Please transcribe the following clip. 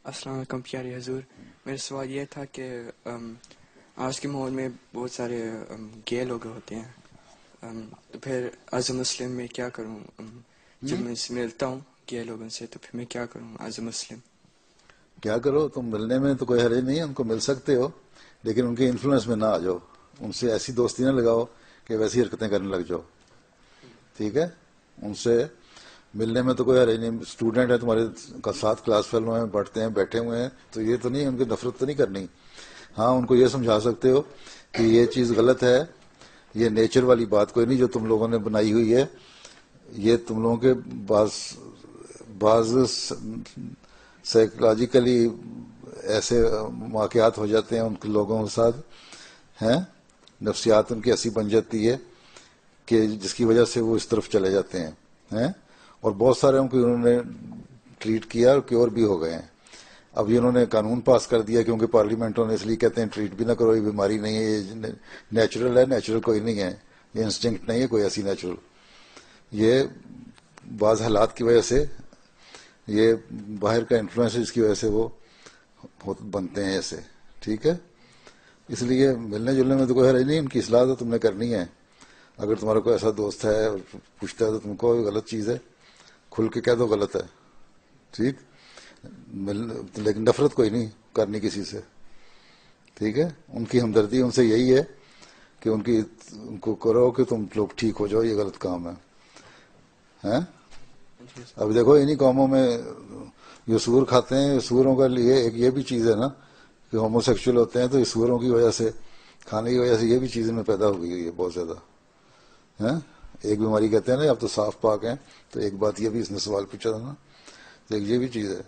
السلام علیکم پیارے حضور. میرا سوال یہ تھا کہ آج کے ماحول میں بہت سارے گے لوگ ہوتے ہیں، تو پھر ایز اے مسلم میں کیا کروں؟ جب میں سے ملتا ہوں گے لوگوں سے تو پھر میں کیا کروں ایز اے مسلم؟ کیا کرو؟ تم ملنے میں تو کوئی حرج نہیں ہے، ان کو مل سکتے ہو، لیکن ان کے انفلوئنس میں نہ آ جاؤ، ان سے ایسی دوستی نہ لگاؤ کہ ویسی حرکتیں کرنے لگ جاؤ. ٹھیک ہے؟ ان سے ملنے میں تو کوئی حرج نہیں. اسٹوڈنٹ ہے تمہارے ساتھ، کلاس فیلو ہیں، پڑھتے ہیں، بیٹھے ہوئے ہیں، تو یہ تو نہیں ان کی نفرت تو نہیں کرنی. ہاں ان کو یہ سمجھا سکتے ہو کہ یہ چیز غلط ہے، یہ نیچر والی بات کوئی نہیں جو تم لوگوں نے بنائی ہوئی ہے، یہ تم لوگوں کے بعض سائیکولوجیکلی ایسے واقعات ہو جاتے ہیں ان کے لوگوں کے ساتھ ہیں، نفسیات ان کی ایسی بن جاتی ہے کہ جس کی وجہ سے وہ اس طرف چلے جاتے ہیں، اور بہت سارے ان کو انہوں نے ٹریٹ کیا اور کیور بھی ہو گئے ہیں. اب یہ انہوں نے قانون پاس کر دیا کیونکہ پارلیمنٹوں نے، اس لیے کہتے ہیں ٹریٹ بھی نہ کرو، یہ بیماری نہیں ہے، یہ نیچرل ہے. نیچرل کوئی نہیں ہے، یہ انسٹنکٹ نہیں ہے کوئی ایسی نیچرل. یہ بعض حالات کی وجہ سے، یہ باہر کا انفلوئنس اس کی وجہ سے وہ بنتے ہیں ایسے. ٹھیک ہے؟ اس لیے ملنے جلنے میں تو کوئی حرج نہیں، ان کی اصلاح تو تم نے کرنی ہے. اگر تمہارا کوئی ایسا دوست ہے اور پوچھتا ہے تو تم کو غلط چیز ہے، کھل کے کہہ دو غلط ہے. ٹھیک؟ لیکن نفرت کوئی نہیں کرنی کسی سے. ٹھیک ہے؟ ان کی ہمدردی ان سے یہی ہے کہ ان کو کرو کہ تم لوگ ٹھیک ہو جاؤ، یہ غلط کام ہے. اب دیکھو انہی قوموں میں جو سور کھاتے ہیں، سوروں کا لیے ایک یہ بھی چیز ہے نا کہ ہومو سیکشل ہوتے ہیں، تو اس سوروں کی وجہ سے، کھانے کی وجہ سے یہ بھی چیزیں میں پیدا ہو گئی ہے بہت زیادہ. ایک بیماری کہتے ہیں نا اب تو صاف پاک ہیں، تو ایک بات یہ بھی اس نے سوال پوچھا تھا نا، تو ایک یہ بھی چیز ہے.